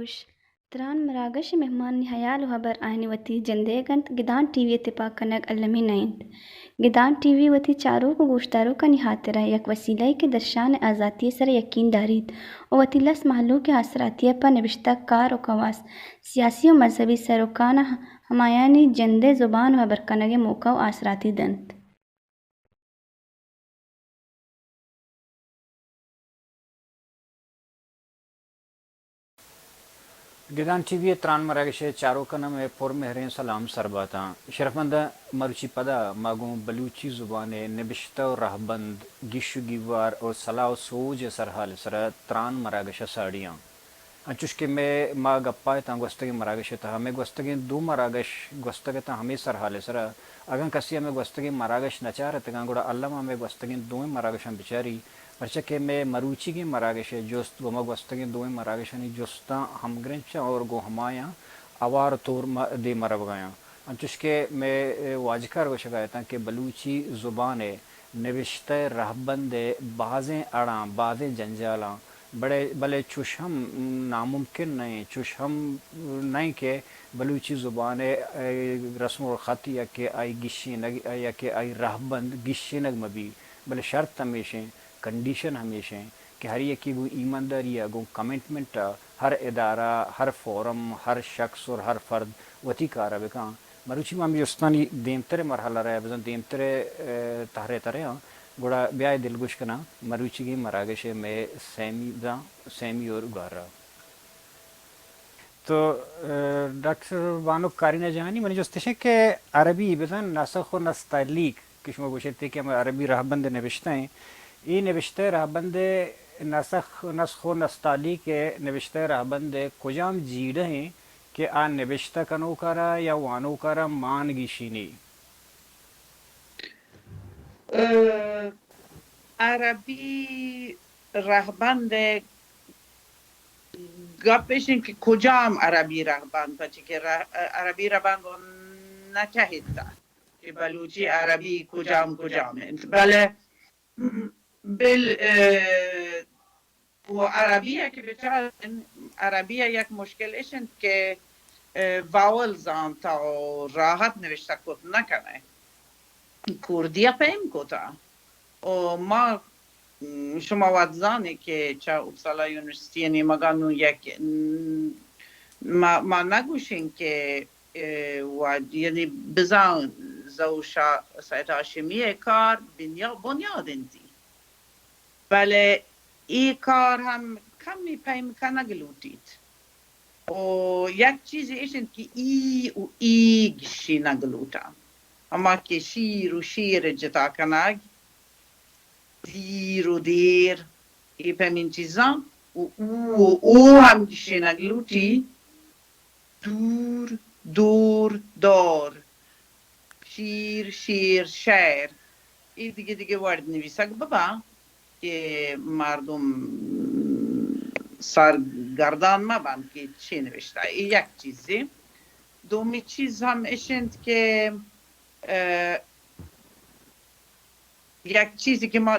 gosh, Tran Maragash Mehman Nihayal Habar Aini Wati Jandegant Gidan TV Itipak Kanak Alami Naint Gidan TV Wati Charo ko Goshtaro ka nihatira yak wasilai ke darshan azati sar yakin darid o watilas mahlu ke hasratiya pa nibishta kar o kawas siyasi o mazhabi sarokana hamayani jande zuban و برکنگ موقع و آسراتی دند. گدان T V تران مراگش چاروں کا نام پر مہرین سلام سرباتا شرفمند مروچی پدا ماگوں بلوچی زبان نبشتہ و رہبند گیشو گیوار اور صلاح و سوج سرحال سر تران مراگش ساڑیاں انچوش کہ میں ما گپائے تا گوستگی مراگش تا ہمیں گوستگی دو مراگش گوستگی تا ہمیں سرحال سر اگر کسی ہمیں گوستگی مراگش نچار تگاں گوڑا اللہ ہمیں گوستگی دو مراگشاں بچاری پرچہ کہ میں مروچی کی مراگش جوست گو مگوستگی دوئیں مراگشانی جوستا ہم گرنچا اور گو ہمایاں اوار طور دی مرب گیاں انچوش کہ میں واجکار کو شکایتاں کہ بلوچی زبان نوشتہ رہبند بعضیں اڑاں بعضیں جنجالاں بڑے بلے چوش ہم ناممکن نہیں چوش ہم نہیں کہ بلوچی زبان رسم و خط یا کہ آئی گشی نگ یا کہ آئی رہبند گشی نگ مبی بلے شرط ہمیشہ کنڈیشن ہمیشہ کہ ہر یکی گو ایمانداری یا گو کمٹمنٹ ہر ادارہ ہر فورم ہر شخص اور ہر فرد وتی کارا بکاں مروچی مامی استانی دیمترے مرحلہ رہے بزن دیمترے تہرے ترے ہاں گوڑا بیائے دلگوش کنا مروچی کی مراگش میں سیمی اور گار رہا تو ڈاکٹر بانو کارینہ جہانی منی جوستشے کہ عربی بزن نسخ و نستعلیق کشمہ گوشتے کہ ہم عربی رہبند نوشتہ ہیں یہ نوشتہ رہبند نسخ و نستعلیق نوشتہ رہبند کجام جیڑ ہیں کہ آن نوشتہ کنو کرا یا وانو کرا مان گیشینی عربی رهبند گپشین که کجام عربی رهبند بچه که عربی رهبند نچهیده که بلوچی عربی کجام بله بل و عربیه که بچه عربیه یک مشکل ایشند که واول زان تا راحت نوشته کت نکنه کردیه پیم کتا و ما شما وادزانی که چه اپسالا یونیورسیتی نیمگانو یک ما نگوشین که یعنی بزن زوشا سایت هاشمیه کار بنیاد انتی بله ای کار هم کمی پیم کنه گلوتید و یک چیزی ایشند که ای گشی نگلوتا اما که شیر و شیر جتا کنگ دیر و دیر ای پمین چیزان و او هم گشی نگلوتی دور دار شیر شیر ای دیگه وارد نویسک بابا که مردم سرگردان مبند که چی نوشته ای یک چیزی دومی چیز هم ایشند که یک چیزی که ما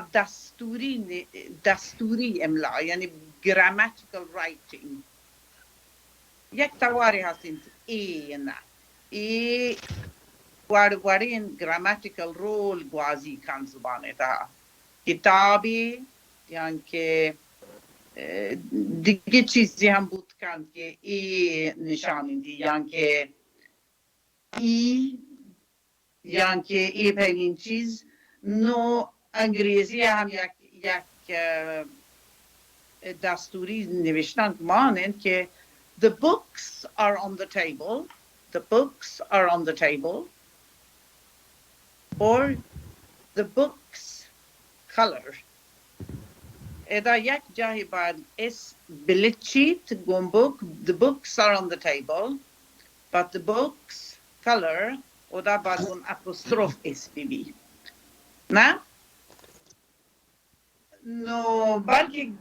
دستوری املا یعنی grammatical writing یک تواری هستیم ای وارین grammatical role گوازی کن زبانه تا کتابی یعنی که دیگه چیزی هم بود کن که ای نشانی دی یعنی که ای پهلین چیز نو انگریزی هم یک دستوری نوشتن مانند که the books are on the table the books are on the table, or the books color. إذا یک جایی بعد اس بلچیت book, the books are on the table, but the books color och där بعد اون apostrof اس بی نه؟ No, بلکه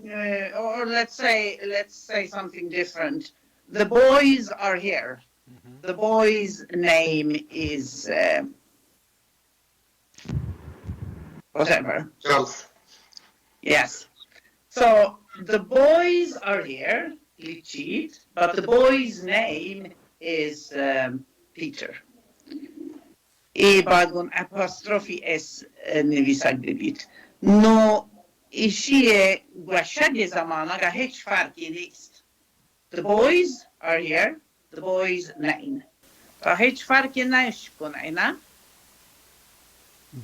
or let's say something different. The boys are here. The boy's name is whatever. Charles. Yes. So the boys are here, Lichit, but the boy's name is Peter. E bagon apostrophe s نویسک ببید. نو ایشیه گوشگ زمان اگه هیچ فرقی نیست. The boys are here, the boys name. و هیچ فرقی نیش کنه نه؟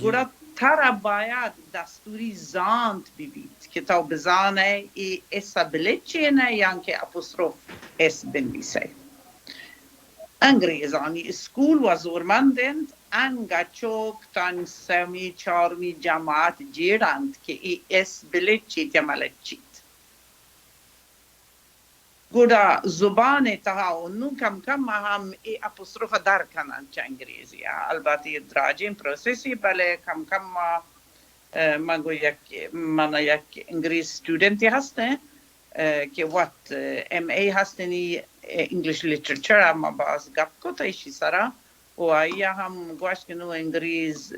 گوڑا تر باید دستوری زانت ببید که تا بزانه ای اس بلچه نه یعنی که اپوستروف اس بنویسه. انگریزانی اسکول و زورمندند انگا چوک تان سمی چارمی جماعت جیرند که ای اس بلچه تملچید. گوڑا زبان تها اونو کم کم هم ای اپوستروف در کنند چه انگریزی ها. البته دراجین پروسیسی بله کم کم من یک انگلیس ستودنتی هسته که وقت ام ای هستنی انگلیش لیترچر اما باز گپ کتایشی سرا و ایا هم گوش کنو انگلیس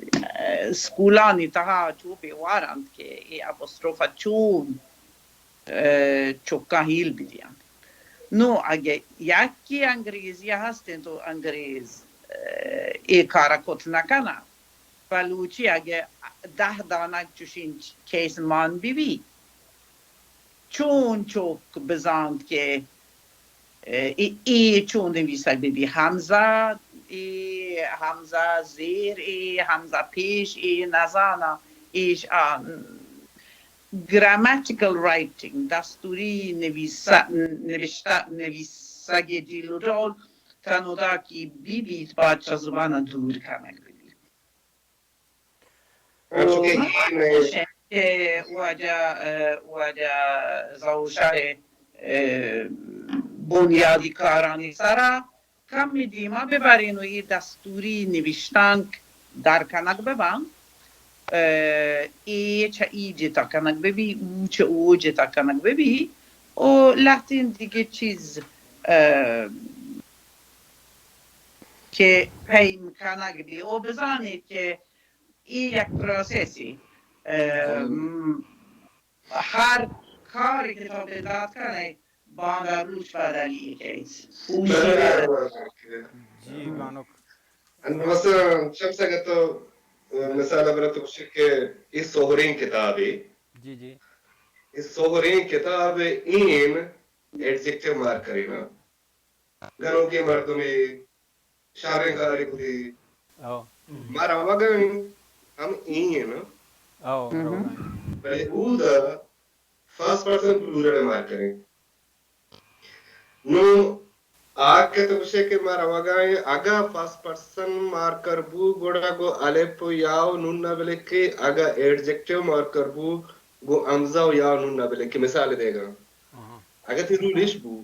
سکولانی تها چو بیوارند که ای اپوستروف چون چوکا هیل بیدیم. نو اگه یکی انگریزی هستین تو انگریز ای کارا کت نکنه. بلوچی اگه 10 دانه چوشین کیس مان بی چون چوک بزاند که ای چون نویسک بی همزه ای همزه زیر ای همزه پیش ای نزانا ایش grammatical writing دستوری نویسگی دیلو تنودا کی بیت باید چه زبان دور کنه بی واجه زوشه بنیادی کارانی سرا کم دیما ببرین و ای دستوری نوشتن در کنک ببن ای چه ایجی تا کنک ببی او چه اوجی تا کنک ببی و لحتین دیگه چیز که پیم کنک بی و بزانید که این یک پروسیسی هر کاری که تا بداد کنه باندر روش بدلی کیس جی بانو مثلا شمس اگر تو مثال برای تو بشه که این سهرین کتابی جی جی این سهرین کتاب این ایڈجیکٹیو مارک کرینا گنوں کی مردمی شاریں کاری کتی او مارا وگن ہم این او بلے او دا فرسٹ پرسن پلورل مارک کریں نو آگ کے تو بشے کہ مارا وگائیں اگا فرسٹ پرسن مارکر بو گوڑا گو الیپو یاو نونا بلے کہ اگا ایڈجیکٹیو مارکر بو گو امزاو یاو نونا بلے کہ مثال دے گا اگر تی رو لیش بو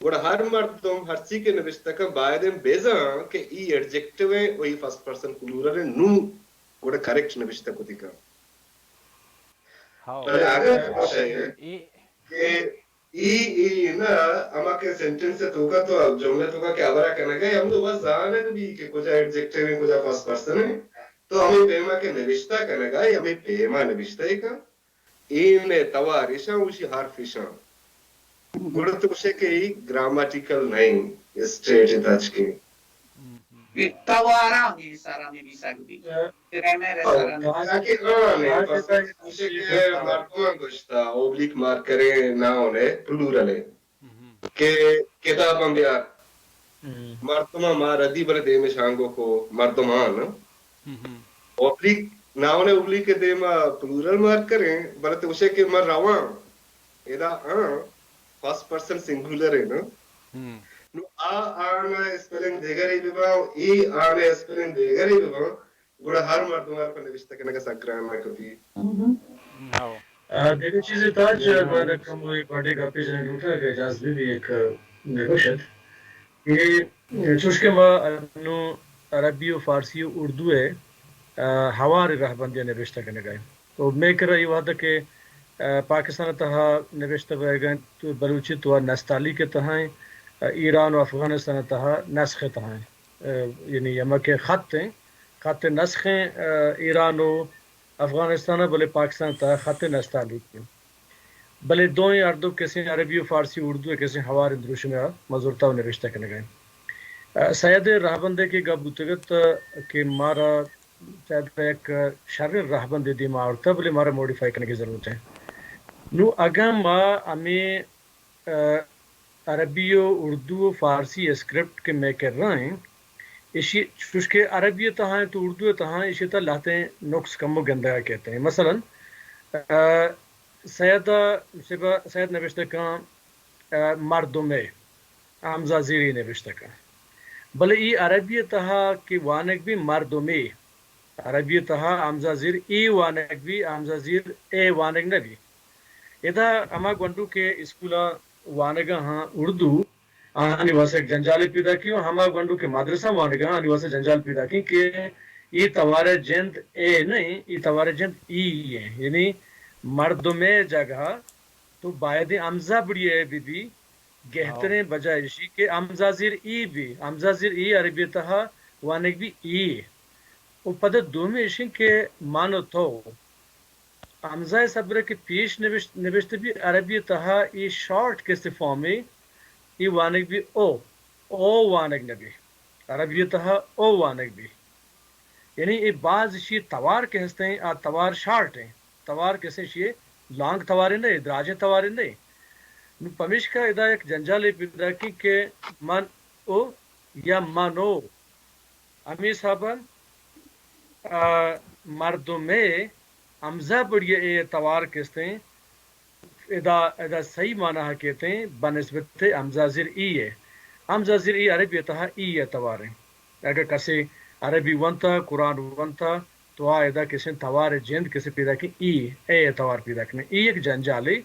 گوڑا ہر مردم ہر سی کے نوشتہ کا بائدن بیزا کہ ای ایڈجیکٹیو ہے وہی فرسٹ پرسن پلورل ہے نو گوڑا کریکٹ نوشتہ کو دیکھا بلے اگر بشے کہ ای نا اما کے سینٹنس سے تو کا تو جملے تو کا کیا برا کہنا گئے ہم تو بس جانے بھی کہ کچھ ایڈجیکٹیو ہے کچھ فرسٹ پرسن ہے تو ہمیں پیما کے نوشتہ کہنا گئے ہمیں پیما نوشتہ ہے کا این تواریشا اوشی حرفیشا گوڑا تو کچھ ہے کہ ای گرامیٹیکل نہیں اسٹریٹ اتاچ کی توارانی سارا نویسک بی گرامر سارا تاکہ آنے پس کچھ ہے کہ مردمان گوشتا اوبلیک مارک کریں نہ ہونے پلورل ہے کہ کتاب ہم بیار مردمان ماردی بلے دے میں شانگو کو مردمان اوبلیک نہ ہونے اوبلیک کے دے میں پلورل مارک کریں بلے تو اسے کہ مر روان ایدہ فرسٹ پرسن سنگولر ہے نا نو آنا اسپلنگ دیگری بباو ای آنا اسپلنگ دیگری بباو گوڑا ہر مردم پر نوشته کنه که سکران کبھی نو دیکھو چیزیں تاج میں کم ہوئی پارٹی کا پیجن اٹھا کہ اجازت بھی ایک نگوشت کہ چوشکے ما انو عربی و فارسی و اردو ہے ہوار رہبندی نوشتہ کرنے گئے تو میں کر رہی وعدہ کہ پاکستان تہا نوشتہ ہوئے گئے تو بلوچی تو نستعلی کے تہائیں ایران و افغانستان تہا نسخ تہائیں یعنی یما کے خط ہیں خط نسخ ہیں ایران و افغانستان بلے پاکستان تہا خط نستعلی کے بلے دوئیں اردو کسی عربی و فارسی اردو کسی ہوار دروش میں مزورتا و نوشتہ کرنے گئے سید رہبندے کی گبوتگت کہ مارا شاید ایک شر رہبندے دی مارتا بلے مارا موڈیفائی کرنے کی ضرورت ہے نو اگر ما ہمیں عربی و اردو و فارسی اسکرپٹ کے میں کر رہے ہیں اسی چونکہ عربی تہاں تو اردو تہاں اسی طرح لاتے ہیں نقص کم و گندگا کہتے ہیں مثلا سید نوشتہ کا مردم حمزہ زیری نوشتہ کا بلے ای عربی تہا کہ وانک بھی مردمی عربی تہا حمزہ زیر ای وانک بھی حمزہ زیر اے وانک نبی ادا اما گنڈو کے اسکولا وانگا ہاں اردو آنی واسے جنجال پیدا کی اور ہما گنڈو کے مدرسہ وانگا آنی واسے جنجال پیدا کی کہ یہ توارے جند اے نہیں یہ توارے جند ای ہے یعنی مردم جگہ تو باید امزہ بڑی ہے بھی گہتریں بجائے اسی کہ امزہ زیر ای بھی امزہ زیر ای عربی تہا وانگ بھی ای وہ پدر دو میں اسی کہ مانو تو حمزہ صبر کے پیش نوشت بھی عربی تہا یہ شارٹ کے فارم میں یہ وانگ بھی او وانگ نبی عربی تہا او وانگ بھی یعنی یہ بعض اسی توار کے ہستے ہیں اور توار شارٹ ہیں توار کیسے یہ لانگ توارے نہیں دراجے توارے نہیں پمیش کا ادا ایک جنجال پیدا کی کہ من او یا منو امی صاحبان مردوں میں حمزہ بڑھیا اے توار کہتے ہیں ادا صحیح معنی ہے کہتے ہیں بنسبت حمزہ زیر ای ہے حمزہ زیر ای عربی تہا ای ہے توار ہے اگر کسی عربی ونتا قرآن ونتا تو ادا کسی توار جند کسی پیدا کی ای اے توار پیدا کرنے ای ایک جنجالی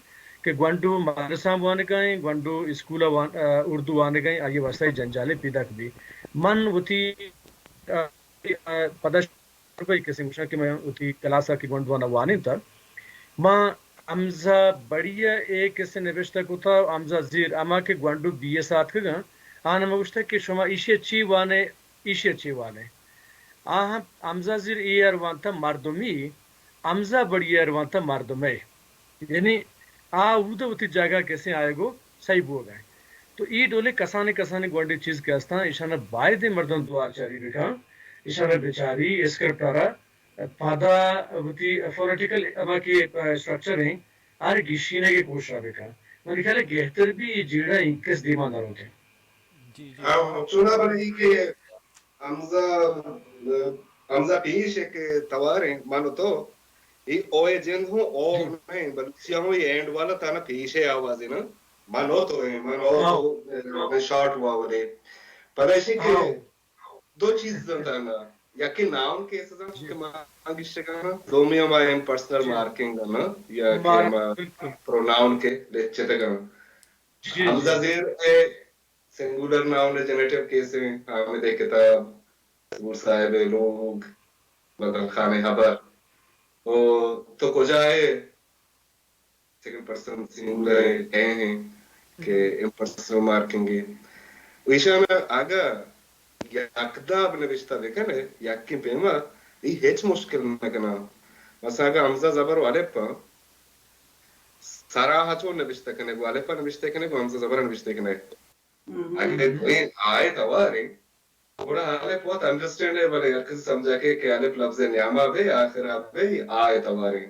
کہ گونڈو مدرسہ وانے گئے گونڈو اسکولہ اردو وانے گئے آئیے واسطہ جنجالے پیدا کبھی من وتی پدش کسی مشاہ کہ میں اتی کلاسا کی گونڈوانا وانی تھا ماں حمزہ بڑیا ایک کسی نوشتہ کو تھا حمزہ زیر اما کے گونڈو بی اے ساتھ کگا آنا موشتہ کہ شما ایشی اچھی وانے آہاں حمزہ زیر ای اروان تھا مردمی حمزہ بڑیا اروان تھا مردمی یعنی اودا اتی جگہ کیسے آئے گو صحیح بو گئے تو ای ڈولے کسانے گونڈی چیز کے ہستا اشانہ باید مردم دوار چاری رکھا اشارہ بیچاری اسکرپٹارا پادا وتی فونیٹیکل اما کی اسٹرکچر ہیں آر گشینے کے کوشش رکھا میں خیال ہے گہتر بھی یہ جیڑا انکس دیمان داروں تھے جی چونا بنائی کہ حمزہ پیش ہے کہ توار ہیں مانو تو یہ اوے جند ہوں او نہیں بلکہ ہوں یہ اینڈ والا تھا نا پیش ہے آوازی نا مانو تو ہے مانو تو شارٹ ہوا ہو رہے پر ایسی کہ دو چیز تھا نا یا کہ نام کے سزا کہ مانگش کا نا دومی ہمارے پرسنل مارکنگ نا یا کہ ہمارے پروناؤن کے لیچے تک حمزہ زیر سنگولر ناؤن جنریٹو کیس میں ہمیں دیکھتا تھا سور صاحب لوگ بدل خانے حبر تو کو جائے سیکنڈ پرسن سنگولر ہیں کہ امپرسنل مارکنگ ہے ویشانا آگا یکداب نوشتہ دیکھا نا یکی پیما یہ ہیچ مشکل نکنا مثلا آگا حمزہ زبر والے پا سارا ہچو نوشتہ کنے والے پا نوشتہ کنے کو حمزہ زبر نوشتہ کنے اگر کوئی آئے تواری تھوڑا الف بہت انڈرسٹینڈیبل ہے کسی سمجھا کہ الف لفظ نیامہ بھی آخر آپ بھی آئے تواری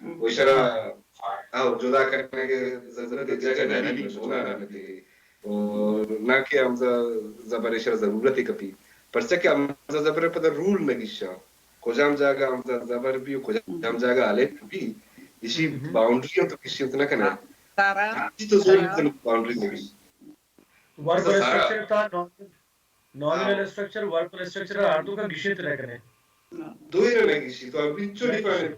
وہ شرح جدا کرنے کے ضرورت جگہ نہیں ہونا نہیں اور نہ کہ حمزہ زبر اشارہ ضرورت ہی کپی پرچہ کہ حمزہ زبر پر رول نگیشا کجام جاگا حمزہ زبر بھی کجام جاگا الف بھی اسی باؤنڈری تو کسی اتنا کنے اسی تو ضرورت باؤنڈری نگیش وربل Asa Sara. اسٹرکچر تھا nominal structure verbal structure ardu ka gishit rekne Doire ne kişi. To bicho define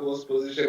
post position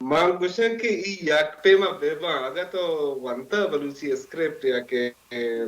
Mangushan ke I yakpema beba aga to wanta baluchi script ya ke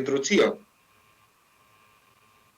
idruchiya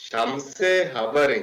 shamse habare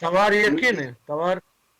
tawar yakin hai tawar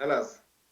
خلاص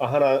ahana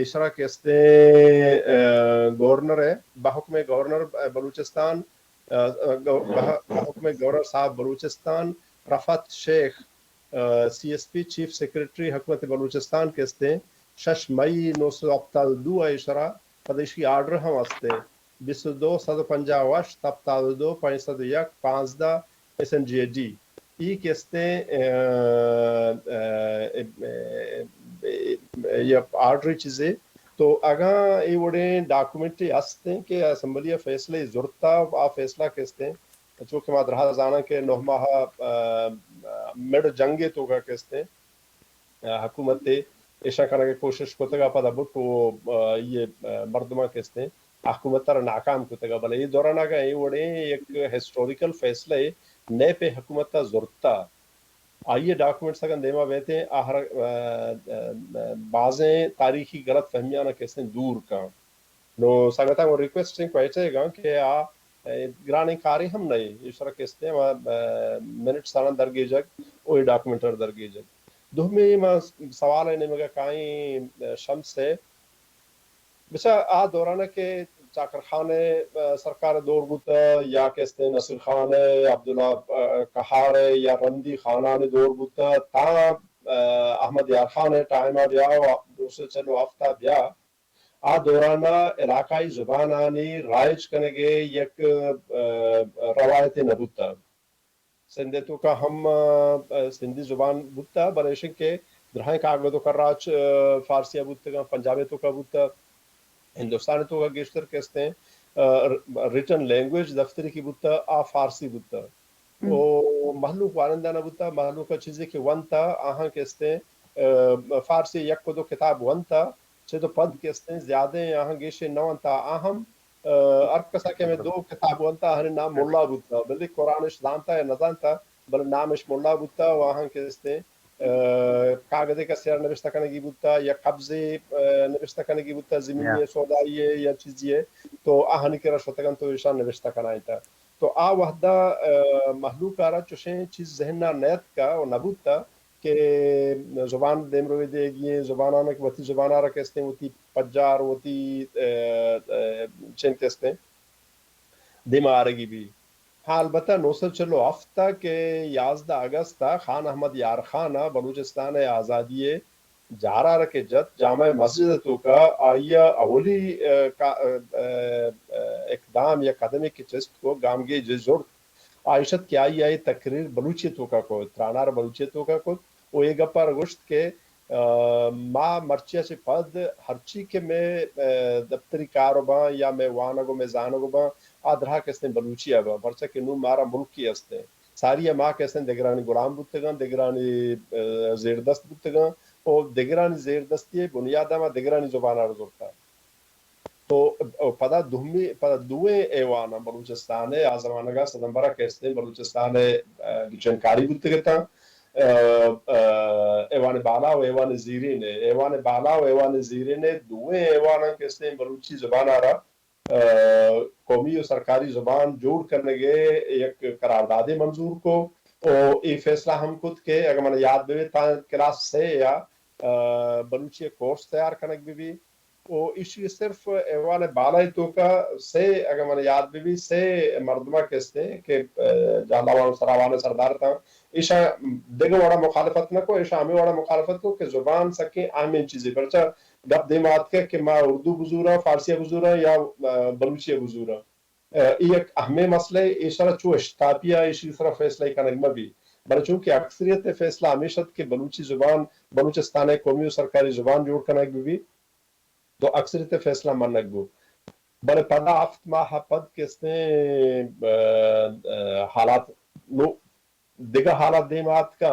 اشرا کہتے ہیں governor ہے بحکم governor Balochistan بحکم governor صاحب Balochistan Rifat Sheikh C S P chief secretary حکومت بلوچستان کہتے ہیں 6 مئی 1972 اشرا پدیشی آرڈر ہم ہستے 22 150 72 501 15 S N G D E کہتے یہ آرڈر چیزیں تو اگاں یہ وڑے ڈاکومنٹری ہستے ہیں کہ اسمبلی فیصلے ضرورتا آ فیصلہ کہتے ہیں چونکہ ماد رہا زانا کہ 9 ماہ مڈ جنگے تو کا کہتے ہیں حکومت ایشا کرنے کی کوشش کو تگا پدا بٹ وہ یہ مردمہ کہتے ہیں حکومت تر ناکام کو تگا بلے یہ دوران آگا یہ وڑے ایک ہسٹوریکل فیصلہ ہے نئے پہ حکومت تا ضرورتا آئیے ڈاکومنٹس اگر دیما بیتے ہیں آہر بعضیں تاریخی غلط فہمیاں نہ کہتے ہیں دور کا نو سنگتا وہ ریکویسٹنگ کو ایچے گا کہ گرانی کاری ہم نہیں اس طرح کہتے ہیں منٹ سالان درگی جگ وہی ڈاکومنٹر درگی جگ دو میں سوال ہے نمگا کائیں شمس ہے بچا آ دورانہ کے چاکر خان سرکار دور بوتا یا کہتے ہیں نصر خان عبداللہ کہار یا رندی خانان دور بوتا تا احمد یار خان ٹائم بیا دوسرے چلو ہفتہ بیا آ دورانہ علاقائی زبانانی رائج کنگے یک روایت نبوتا سندے تو کا ہم سندھی زبان بوتا بریشن کے درہائیں کاغذ تو کر راج فارسیہ بوتا پنجابی تو کا بوتا ہندوستان تو کا گیشتر کہتے ہیں ریٹن لینگویج دفتری کی بوتا آ فارسی بوتا او محلوق وارندانہ بوتا محلوق کا چیزیں کہ ونتا آہاں کہتے ہیں فارسی یک کو دو کتاب ونتا چھے تو پد کہتے ہیں زیادہ آہاں گیشے نوانتا آہم ارکسا کہ میں 2 کتاب ونتا ہنے نام مولا بوتا بلکہ قرآنش دانتا ہے نزانتا بل نامش مولا بوتا وہاں کہتے ہیں کاغذے کا سیر نوشتہ کرنے کی بوتا یا قبضے نوشتہ کرنے کی بوتا زمینی سودائی ہے یا چیزی ہے تو آہنی کے رشوتگن تو ایشان نوشتہ کرنا تھا تو آ وحدہ محلوق آرہ چوشیں چیز ذہنہ نیت کا اور نبوت تھا کہ زبان دیم روی دے گی زبانہ کہ وطی زبانہ رہا کہتے ہیں وطی پجار وطی چین کہتے ہیں دیم آرگی بھی ہاں البتہ 900 ہفتہ کے 11 اگست خان احمد یار خانہ بلوچستان آزادی جارہ رکے جت جامع مسجد تو کا آئیا اولی کا اقدام یا قدمی کی چست کو گامگی جزورت عائشت کی آئی تقریر بلوچیتوں کا کو ترانار بلوچیتوں کا کو وہ ایک گپا رگشت کے ماں مرچیا سے پد ہرچی کے میں دفتری کاروباں یا میں وانگو میں زانگو باں آدھرا کہتے ہیں بلوچیا باں برچہ کہ نو مارا ملکی ہستے ساری ماں کہتے ہیں دگرانی غلام بودتگان دگرانی زیردست بودتگان اور دگرانی زیردستی بنیادہ میں دگرانی زبانہ رزورتا تو پدا دوئے ایوانا بلوچستان آزمانگا صدمبرہ کہتے ہیں بلوچستان جنکاری بودتگتا ایوان بالا و ایوان زیرین ایوان بالا و ایوان زیرین دوئے ایوانا کہتے ہیں بلوچی زبان آ رہا قومی و سرکاری زبان جوڑ کرنے گے ایک قرارداد منظور کو اور یہ فیصلہ ہم خود کے اگر میں یاد بھی کلاس سے یا بلوچی کورس تیار کرنے بھی وہ اسی صرف ایوان بالا تو کا سے اگر میں یاد بھی سے مردمہ کہتے ہیں کہ جانداوان سراوان سردار تھا ایشا دیگو وڑا مخالفت نہ کو ایشا ہمیں وڑا مخالفت کو کہ زبان سکیں آمین چیزیں پرچہ گپ دیمات کے کہ ماں اردو بزورا فارسی بزورا یا بلوچی بزورا یہ ایک اہمی مسئلہ ایشا چو اشتاپیا اسی طرح فیصلہ کا نگمہ بھی بلکہ چونکہ اکثریت فیصلہ ہمیشت کہ بلوچی زبان بلوچستان قومی و سرکاری زبان جوڑ کرنا بھی تو اکثریت فیصلہ منگ بو بلے پدا ہفت ماہ پد کہتے ہیں حالات نو دیگا حالات دیمات کا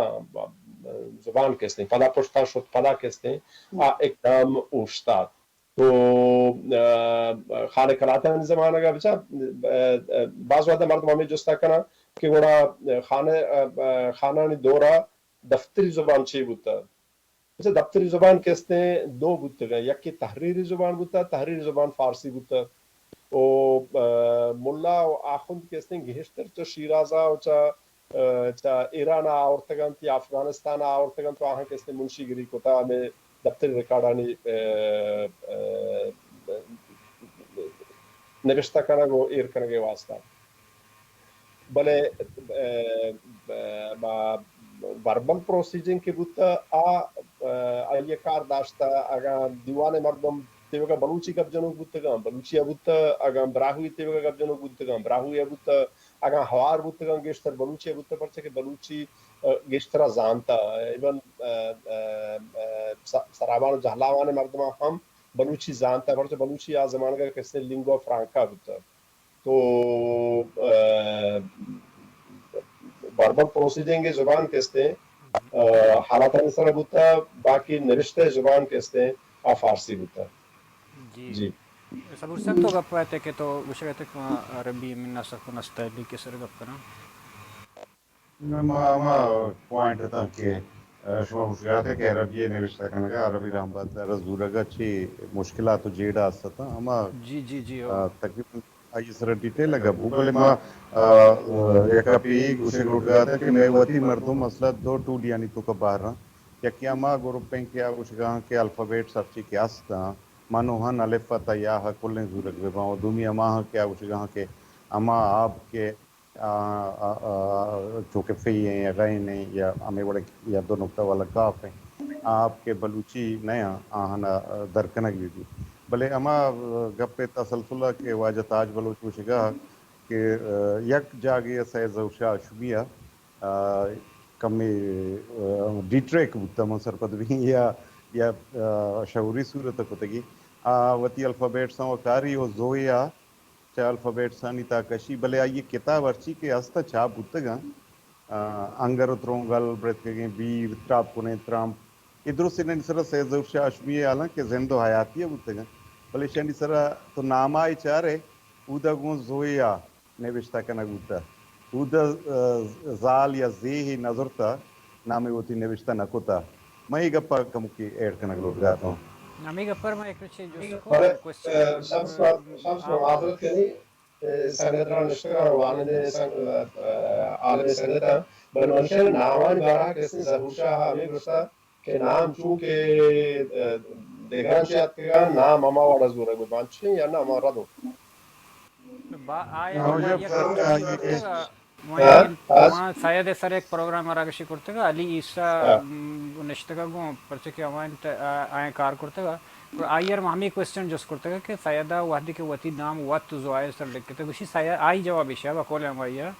زبان کہتے ہیں پدا پشتا شد پدا کہتے ہیں اقدام اوشتاد تو خانہ کلاتا ہے زمانہ کا بچا بعض وقت مردم ہمیں جستا کنا کہ وڑا خانہ نے دورا دفتری زبان چی بوتا اچھا دفتری زبان کہتے ہیں 2 بوتے گئے یک کی تحریری زبان بوتا تحریری زبان فارسی بوتا او ملا و آخوند کہتے ہیں گہشتر چا شیرازہ و چا ایران آورتگن یا افغانستان آورتگن تو آہاں کہتے ہیں منشی گری کتا ہمیں دفتر ریکارڈانی نوشتہ کنگ و ایر کنگے واسطہ بلے وربل پروسیجنگ کے بوتا آئیے کار داشتا اگر دیوان مردم تیوگا بلوچی گب جنو بوتا گا بلوچی بوتا اگر براہوی تیوگا گب جنو بوتا گا براہوی بوتا اگر ہوار بوتا گا گیشتر بلوچی بوتا پرچے کہ بلوچی گیشتر زانتا ایون سرابان و جہلاوان مردم ہم بلوچی زانتا پرچے بلوچی آ زمان کا کس نے لنگوا فرانکا بوتا تو بربل پروسیجنگ زبان کہتے ہیں حالات انسر بوتا باقی نوشتہ زبان کہتے ہیں فارسی بوتا جی صبر صاحب تو گپ پاتے کہ تو وش کہتے کہ عربی من نسخ نستعلی کے سر گپ کرنا ما پوائنٹ تھا کہ شما مشکلات ہے کہ عربی نوشتہ کرنے کا عربی رام بات رزورگا چی مشکلات جیڑا آستا اما جی تقریباً آئی سر ڈیٹیل لگا بھولے ما ایک اپی گوشے گروٹ گیا تھا کہ میں وطی مردم مسئلہ دو ٹول یعنی تو کا باہر رہا یا کیا ما گروپیں کیا گوشے گاں کے الفابیٹ سب چی کیا آستا مانو ہن الفا تا یا کلیں زورگ بے باؤں دومی اما کیا گوشے گاں کے اما آپ کے چونکہ فی ہیں یا غین ہیں یا ہمیں بڑے یا دو نقطہ والا کاف ہیں آپ کے بلوچی نیا آہنا درکنگ بھی بلے اما گپے تسلسلہ کے واجہ تاج بلوچ وشگاہ کہ یک جاگی سید زوشا شبیہ کمی ڈیٹریک بودتا منصر پدوی یا شعوری صورت کتگی وطی الفابیٹ ساں کاری و زویا چا الفابیٹ سانی تاکشی بلے آئیے کتاب ارچی کے ہستا چھاپ بودتگا انگر ترونگل برت کے گئے بیر ٹاپ کنے ترام ادھر سے نہیں سرا سید ظہور شاہ اشمیہ آلان کہ زندو حیاتیہ بودتگا بلے شنی سرا تو نام آئی چارے اودا گون زویا نوشتہ کنا بودتا اودا زال یا زیہ نظر تا نامی ہوتی نوشتہ نکوتا میں ہی گپا کمکی ایڈ کنا گلوٹ گاتا ہوں ہمیں گپر میں ایک رچے جو سکو بلے کوسچن شمس معاذرت کنی سنگتران نشتگان واند عالم سنگتان بل منشن ناوان بارا کسی ظہور شاہ ہمیں گوشتا کہ نام چونکہ دیگران چیات کے گا نام اما وڑا زورا گو بانچیں یا نام آرہ دو آیا ما یک کوشچن کرتے گا ما سید سر ایک پروگرام راگشی کرتے گا علی عیسیٰ نشتگا گو پرچے کہ آئیں کار کرتے گا آئیر ما ہمیں کوشچن جس کرتے گا کہ سیدہ وحدی کے وطی نام وقت زوائے سر لکھتے گوشی سید آئی جواب شاہ بقول ہم آئیا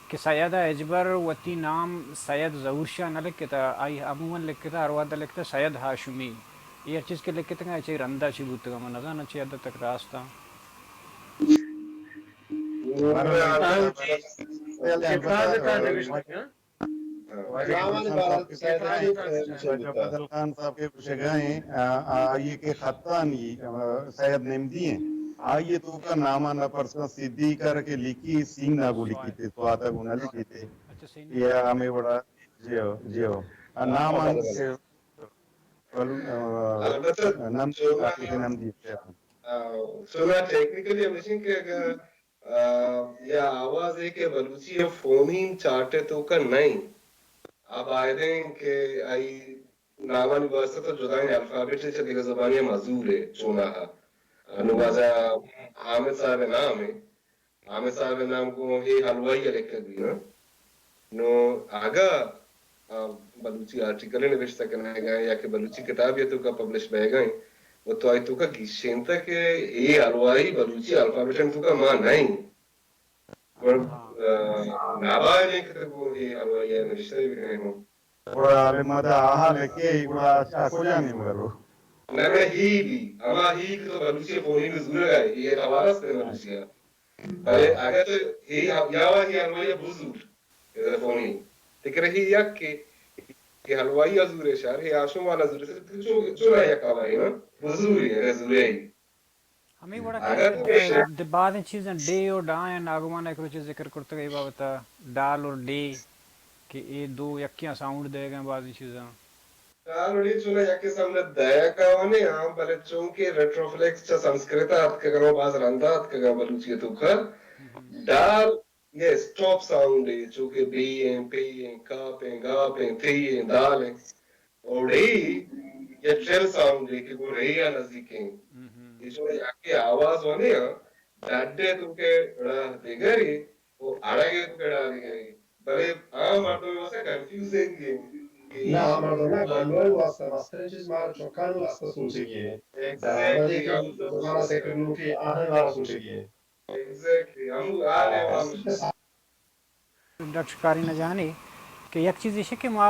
کہ سیدہ اجبر وطی نام سید ظہور شاہ نہ لکھتا آئی عموماً لکھتا ہر وحدہ لکھتا سید ہاشمی یہ چیز کے لکھتے گا چاہی رندہ چی بودتا گا من نظر چی حد تک راستہ بدل خان صاحب کے شگائیں آئیے کے خطانی سید نمدی ہیں آئیے تو کا نامہ نہ پرسنا سیدھی کر کے لکھی سین نہ گو لکھی تھے تو آتا گو نہ لکھی تھے یہ ہمیں بڑا جیو نامہ نمدی سنا ٹیکنیکلی ہمیشن کہ اگر یا آواز ہے کہ بلوچی فونین چارٹے تو کا نہیں اب آئے دیں کہ آئی نامان واسطہ تو جدائیں الفابیٹ سے چلی گا زبانی مزور ہے چونا ہے نوازا حامد صاحب نام ہے حامد صاحب نام کو ہی حلوائی لکھا بھی نا نو آگا بلوچی آرٹیکل نوشتہ کرنا گئے یا کہ بلوچی کتاب یہ تو کا پبلش بہ گئے وہ تو آئی تو کا گیشین تھا کہ یہ حلوائی بلوچی الفابیٹن تو کا ماں نہیں نابا نہیں کہ وہ یہ حلوائی نوشتہ بھی کرنے ہوں بڑا لمدہ آہا لکے بڑا چاکو جانے مگرو نہ ہی بھی اما ہی تو بلوچی فونی میں ضرور گئے یہ حوالہ سے بلوچی ہے بلے اگر تو یاوا ہی حلوائی بزور یہ فونی لیکن رہی یک کہ حلوائی حضور شہر ہے آشم والا حضور سے جو رہا یک آوائی نا بزور ہے حضور ہے ہمیں بڑا کہ بعد چیزیں ڈے اور ڈائیں ناگوان ایک روچے ذکر کرتے گئی بابتا ڈال اور ڈے کہ یہ دو یکیاں ساؤنڈ دے گئے بعض چیزیں ڈال اور ڈے چونا یکی سامنے دیا کہوانے ہاں بلے چونکہ ریٹروفلیکس چا سنسکرتا ہاتھ کا گا بعض رندہ ہاتھ کا گا بلوچی تو کھر ڈال یہ سٹاپ ساؤنڈ ہے چونکہ بی ہیں پی ہیں کاپ ہیں گاپ ہیں تھی ہیں دال ہیں اور ڈی یه چل ساونگی که گو رهی یا نزدیکین ایشون یکی آواز ونی ڈڈے تو کے دیگری وہ اڑگے تو کے دیگری بلے عام مردم واسه کنفیوزنگ نه مردم نه گنگای واسه مثلا چیز مار چوکان واسه سوچگیه ولی که زمان سکرنو که آهن واسه سوچگیه ایگزیکٹلی ہم آلے ہم ڈاکٹر کاری نجانی کہ یک چیز یہ کہ ما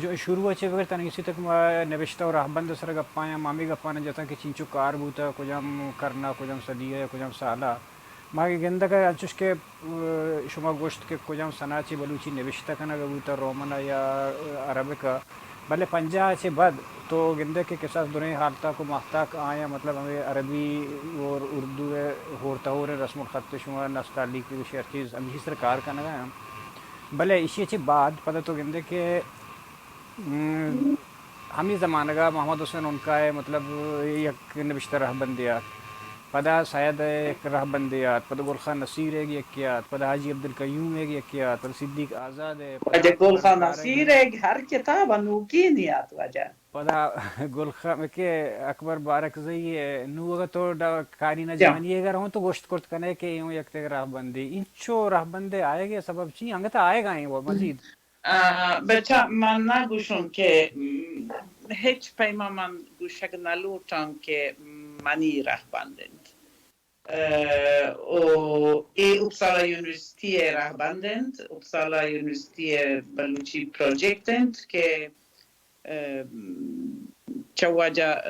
جو شروع اچھے وغیرہ تنگی سی تک ما نوشتہ اور رہبند سر گپایا مامی گپانا جاتا کہ چینچو کار بوتا کجام کرنا کجام صدیہ کجام سالہ ما کی گندہ کا اچھوش کے شما گوشت کے کجام سناچی بلوچی نوشتہ کنا بوتا رومنا یا عربکا بلے پنجا اچھے بعد تو گندے کے قصص دنیا حالتا کو محتاق آیا مطلب ہمیں عربی اور اردو ہورتا ہو رہے رسم الخط شما نستعلی کی شہر چیز ہم اسی طرح کار کرنا گیا بلے اسی اچھی بات پتہ تو گندے کہ ہمیں زمانہ کا محمد حسین ان کا ہے مطلب یک نوشتہ رہ بندیات پدا سید ایک رہ بندیات پدا گلخان نصیر ایک یکیات پدا حاجی عبدالقیوم ایک یکیات پدا صدیق آزاد ہے وجہ گلخان نصیر ایک ہر کتاب انوکی نیات وجہ پدا گلخان کے اکبر بارک زئی نو اگر تو کاری نہ جانی اگر ہوں تو گوشت کرت کنے کہ یوں یک تک راہ بندی انچو راہ بندے آئے گے سبب چی انگتا آئے گا وہ مزید بچہ من نگوشم که هیچ پیما من گوشک نلوٹم که منی راه بندند و ای اپسالا یونیورسیتی راه بندند اپسالا یونیورسیتی بلوچی پروژکتند که چه وجه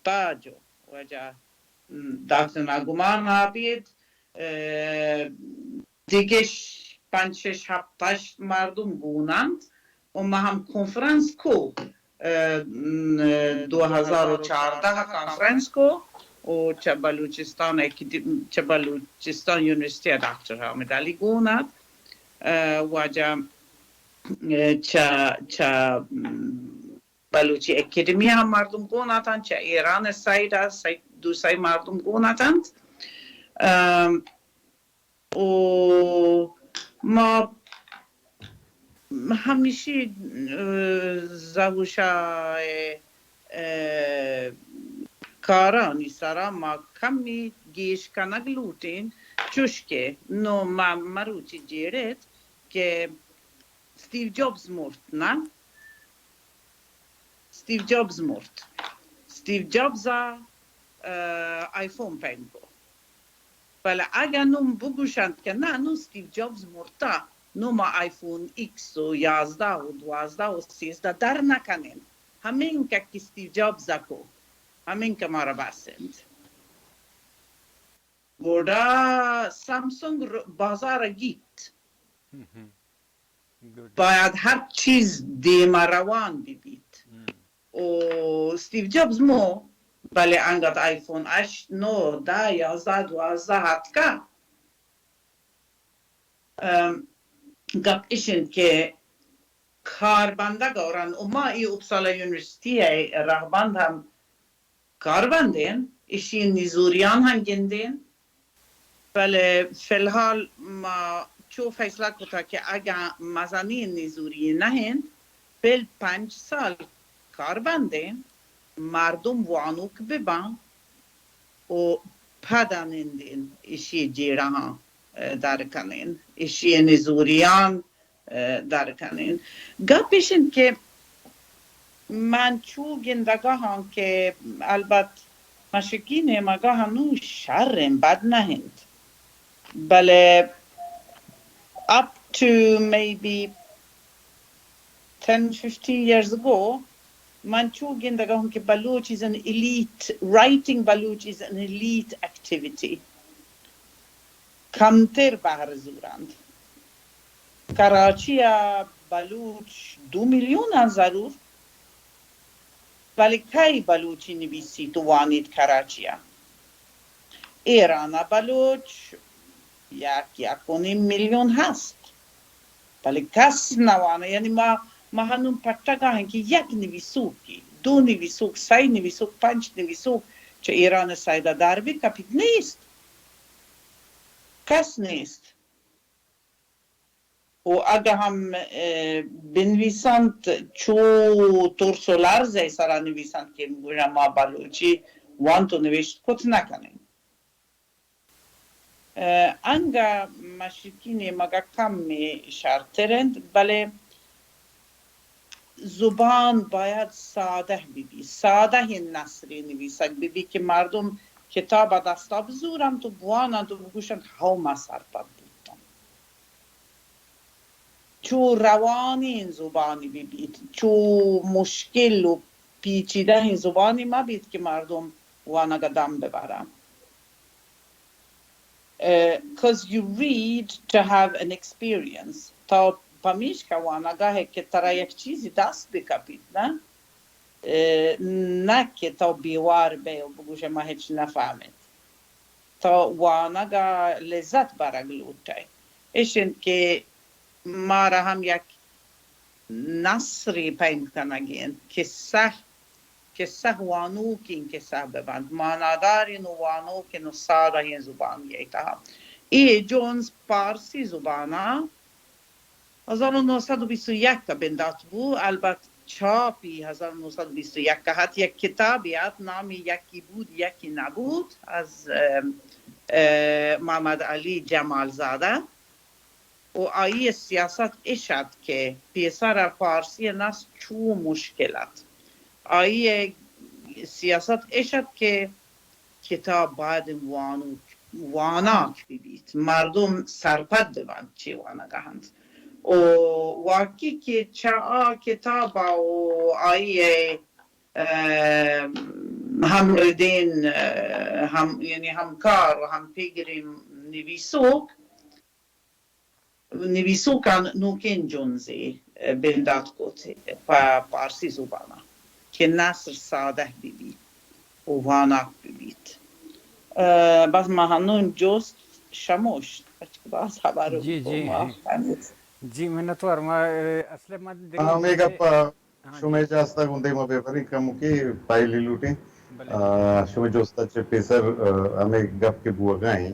تاجو وجه دکتر نگومان آبید دیگه 5-6 هفتش مردم بونند و ما هم کنفرانس کو 2014 کنفرانس کو و چه بلوچستان یونیورسیتی دکتر حامد علی گوند و چه بلوچی اکیدمی هم مردم گونتند چه ایران ساید دو سای مردم گونتند و ما همیشه زوشای کارانی سرا ما کمی گیش کنگ لوتین چوش که نو ما مروچی جیرد که ستیو جابز مرد نه؟ ستیو جابز مرد ستیو جابز آیفون پنگو بله اگر نوم بگوشند که نه نو ستیو جابز مرده نو ما آیفون ایکس و 11 و 12 و 13 در نکنیم همین که ستیو جابز کو همین که ما را بسند گودا سامسونگ بازار گیت باید هر چیز دیما روان ببید و ستیو جابز مو بله انگاد آیفون 8 9 10 11 12 هاتکا گپ ایشن که کاربنده گورن و ما ای اپسالا یونیورسیتی رهبند هم کاربندین ایشی نیزوریان هم گندین بله فیلحال ما چو فیصله کتا که اگر مزنین نیزوری نهین بل 5 سال کاربندین مردم وانوک ببن و پدنندین ایشی جیره ها در کنین ایشی نزوریان در کنین گپیشن که من چو گندگاه هم که البته مشکین مگاه هنو شرم بد نهند بله up to maybe 10-15 years ago من چو گندگاه هم که Baloch is an elite writing Baloch is an elite activity کمتر بهر زورند کراچی بلوچ 2 میلیون ضرور ولی کی بلوچی نویسی تو وانید کراچی ایران بلوچ 1.5 میلیون هست ولی کس نوانه یعنی ما هنون پتگاه هن که یک نویسوکی 2 نویسوک 3 نویسوک 5 نویسوک چه ایران سایده دربی کپید نیست کس نیست و اگه هم بنویسند چو ترسولر زی سرا نویسند که میگویم ما بلوچی وان تو نوشت کت نکنیم. انگا مشکینی مگا کم می شرطرند، بله زبان باید ساده ببی، ساده نصری نویسک ببی که مردم کتاب دستا بزورم تو بوانند و بگوشند ها ما سرپد بودم. چو روانی این زبانی ببید، چو مشکل و پیچیده این زبانی مبید که مردم وانا قدم ببرم. Because you read to have an experience. تا پمیش که وانگاه که ترا یک چیزی دست بکپید، نه که تا بیوار بی و بگوشه ما هیچ نفهمید. تا وانگاه لذت برگلوتای. ایشن که ما را هم یک نصری پین کنگین که سه وانوکین که سه ببند. مانادارین و وانوکین و ساده این زبان یکتا. ای جونز پارسی زبانه 1921 که بندات بود، البته چاپی 1921 که حتی یک کتابیت نامی یکی بود یکی نبود از محمد علی جمال زاده و آیی سیاست اشد که پیسر فارسی نست چو مشکلت. آیی سیاست اشد که کتاب باید واناک ببید، مردم سرپد ببند چی وانگهند. و واقعی که چه کتاب و آیی هم ردین هم یعنی همکار و هم پیگریم نویسو کن نوکین جونزی بندات کتی پارسی زبانه که نصر ساده ببید و واناک ببید. بس ما هنون جوست شموش باز خبرو جی منتوار ما اصل ما Omega Shume Jasta Gunde Mabeveri Kamuki Paili Luti Shume Josta Chepeser Ame Gap ke Buagai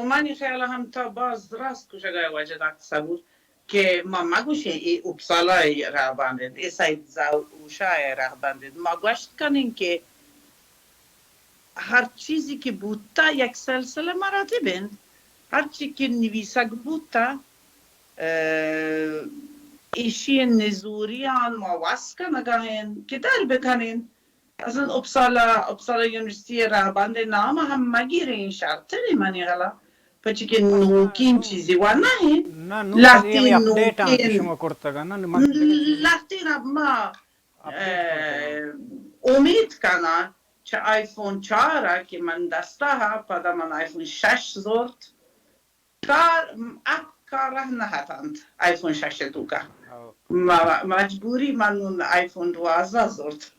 وماني خیال هم تا باز راست کجا گای وجه دکت سبور که ما مگوشه ای اپسالای راهبندید ای ساید زاوشای راهبندید ما گوشت کنین که هر چیزی که بودتا یک سلسله مراتبین هر چی که نویسک بودتا ایشی نزوریان ما واسکا نگاهین که در بکنین اصلا اپسالا یونیورسیتی راهبند نام هم مگیره این شرطه منی غلا پچی که نوکین چیزی و نه لحتی نوکین لحتی ما امید کنن چه آیفون 4 که من دسته ها پدا من آیفون 6 زورت کار نهتند آیفون 6 دوکا مجبوری من اون آیفون 12 زورت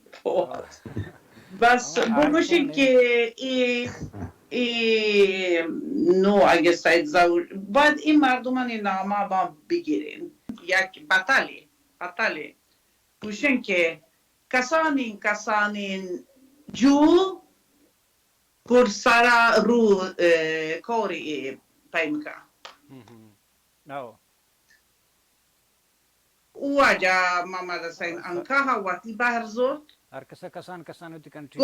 بس بگوشی که نو اگه سایت زور باید این مردمان نامه با بگیرین یک بطله گوشن که کسانین جو پرسارا رو کاری پیمکا او اجا محمد حسین انکا هواتی بهر زود هر کسان ہوتی کنٹری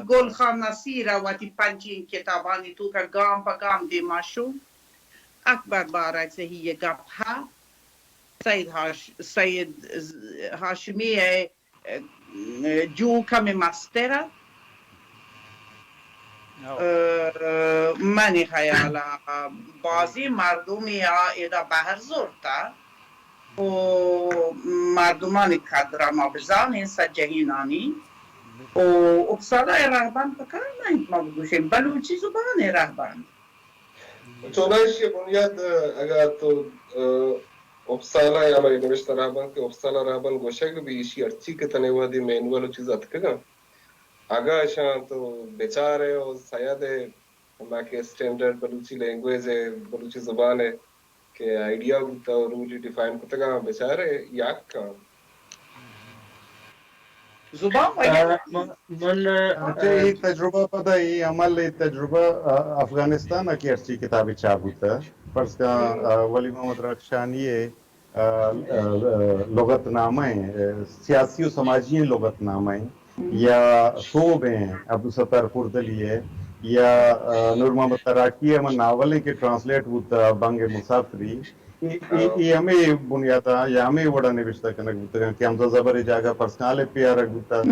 گل خان نصیر هواتی پنجین کتابانی تو که گام پا گام دیماشو اکبر بارک زهی گپها سید هاشمی جو کم مستره منی خیالا بازی مردمی ها ایدا بهر زورتا و مردمان کدر ما بزانین سجهینانی و اقصالا رهبان بکر نهید ما بگوشیم بلوچی زبان رهبان چونش یہ بنیاد اگر تو افسالہ یا ہماری نوشتہ رہبان کے افسالہ رہبان گوشک بھی اسی ارچی کے تنے وادی مینوالو چیز اتکگا آگا شان تو بیچارے اور سیاد ہے ہمارا کے اسٹینڈرڈ بلوچی لینگویج ہے بلوچی زبان ہے کہ آئیڈیا ہوتا ہے رولی ڈیفائن کرتا گا بیچارے یک کام زبان من یہ تجربہ پتہ یہ عمل تجربہ افغانستان کی ارچی کتابی چاپ ہوتا ہے فرض کا ولی محمد رخشانی لغت نامہ سیاسی و سماجی لغت نامہ یا صوب ہیں ابو ستار پردلی ہے یا نور محمد تراکی ہم ناولیں کے ٹرانسلیٹ ہوتا بنگ مسافری یہ ہمیں بنیادا یا ہمیں وڑا نوشتہ کنک ہوتا کہ ہم زبر جاگہ پرسنال پیارا ہوتا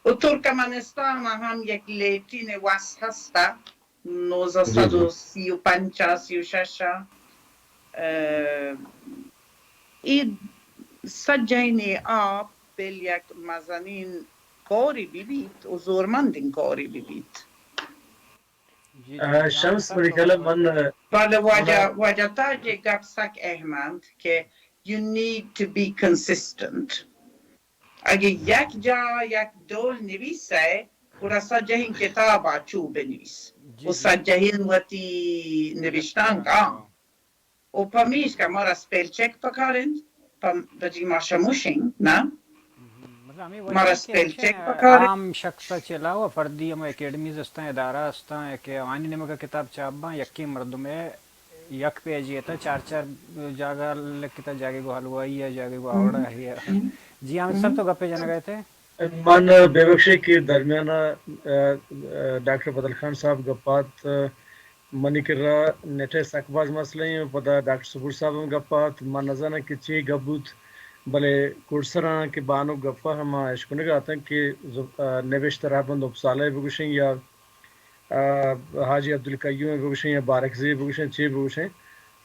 و ترکمنستان ما هم یک لیتین وست هسته 1935-36 این سجینی آب بل یک مزنین کاری ببید و زورمندین کاری ببید شمس بریکل من بله واجه تاج گفسک احمد که you need to be consistent اگه یک جا یک دول نویسه و رسا جهین کتاب چو بنویس و سجهین وقتی نوشتن کام و پمیش که ما را سپیل چک پکارند بجی ما شموشین نه ہمارا سپیل چیک عام شخص چلاو فردی ہم اکیڈمیز ہستاں ادارہ ہستاں کہ آنی نمک کتاب چاباں یکی مردم یک پیجی تا چار جاگہ لکھتا جاگے گو حلوائی ہے جاگے گو آوڑا ہے جی ہم سب تو گپے جانا گئے تھے من بے بخشی کے درمیان ڈاکٹر بدل خان صاحب گپات منی کر رہا نیٹے سکباز مسئلہ ہیں پدا ڈاکٹر صبور صاحب ہم گپات من نظانہ کی چی گبوت بلے کورسران کے بانو گپا ہم اشکنگا آتا ہیں کہ نوشت رہبند اپسالہ بگوشیں یا حاجی عبدالقیوم بگوشیں یا بارکزی بگوشیں چی بگوشیں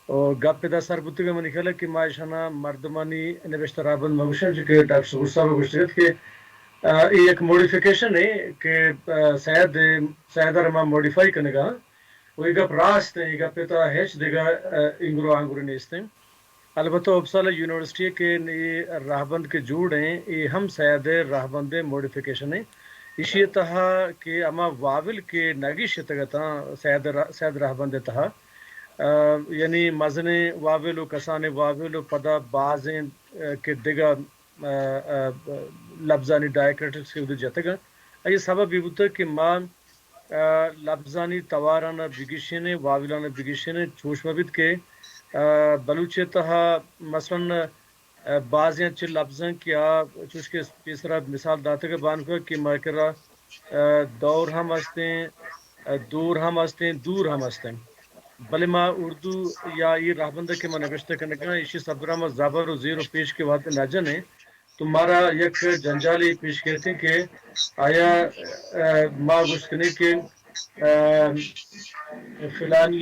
اور گپ پیدا سر بطگا منی کھلا کہ ماشانا مردمانی نوشت رہبند بگوشیں جو کہ ڈاکٹر صبور صاحب بگوشتے کہ یہ ایک موڈیفیکیشن ہے کہ سید رما موڈیفائی کرنے گا وہی گپ راست ہے یہ گپ پیتا ہیچ دے گا انگرو آنگرو نیستے ہیں البتہ اپسالہ یونیورسٹی کے راہبند کے جوڑ ہیں یہ ہم سید راہبند موڈیفیکیشن ہیں اسی تہا کہ اما واول کے نگی شتگتا سید راہبند تہا یعنی مزن واول و کسان واول و پدا بازیں کے دگا لفظانی ڈائیکریٹکس کے جتگا یہ سبب یہ ہوتا کہ ماں لفظانی توارانہ بگیشنے واولانہ بگیشنے چوش مبید کے بلوچے تہا مثلا بعضیاں چھ لفظاں کیا چوش کے تیسرا مثال داتے کے بان کو کہ مکرہ دور ہم ہستیں دور ہم ہستیں دور ہم ہستیں بلے ما اردو یا یہ راہبندہ کے میں نوشتہ کرنے کا اسی صبرہ میں زبر و زیر و پیش کے وقت نجن ہے تمہارا یک جنجالی پیش کہتے ہیں کہ آیا ما گشکنے کے فلانی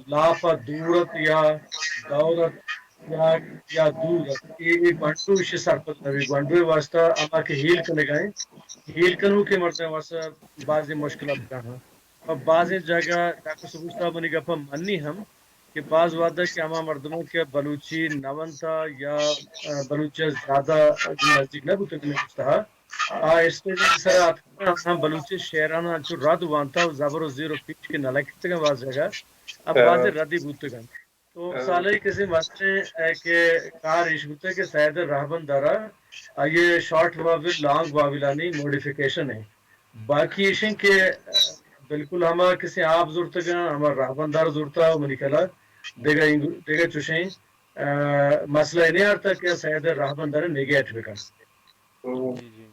لاپا دورت یا دورت یا دورت یہ گھنٹو اسی سرپت نوی گھنٹوے واسطہ اما کے ہیل کرنے گئے ہیل کنو کے مرتے واسطہ بعضی مشکلات کا ہاں اور بعضی جگہ ڈاکٹر صبور صاحب نے گپا منی ہم کہ بعض وعدہ کہ ہما مردموں کے بلوچی نون تھا یا بلوچی زیادہ نزدیک نہ بوتے کہ نہیں اسٹیج سر بلوچی شعرانہ جو رد وانتا زبر و زیر و پیچ کے نلکتے گا باز جگہ اب باز ردی بوتے گا تو سالے کسی مسئلے کہ کار عشقتے کے سید رہبن دارا یہ شارٹ واویل لانگ واویلانی موڈیفیکیشن ہے باقی ایشن کے بالکل ہما کسی آپ ضرورت گا ہمارا رہبن دار ضرورتا ہو منی کلا دیگا چوشیں مسئلہ نہیں آرتا کہ سید رہبن دار نیگیٹ بکن جی جی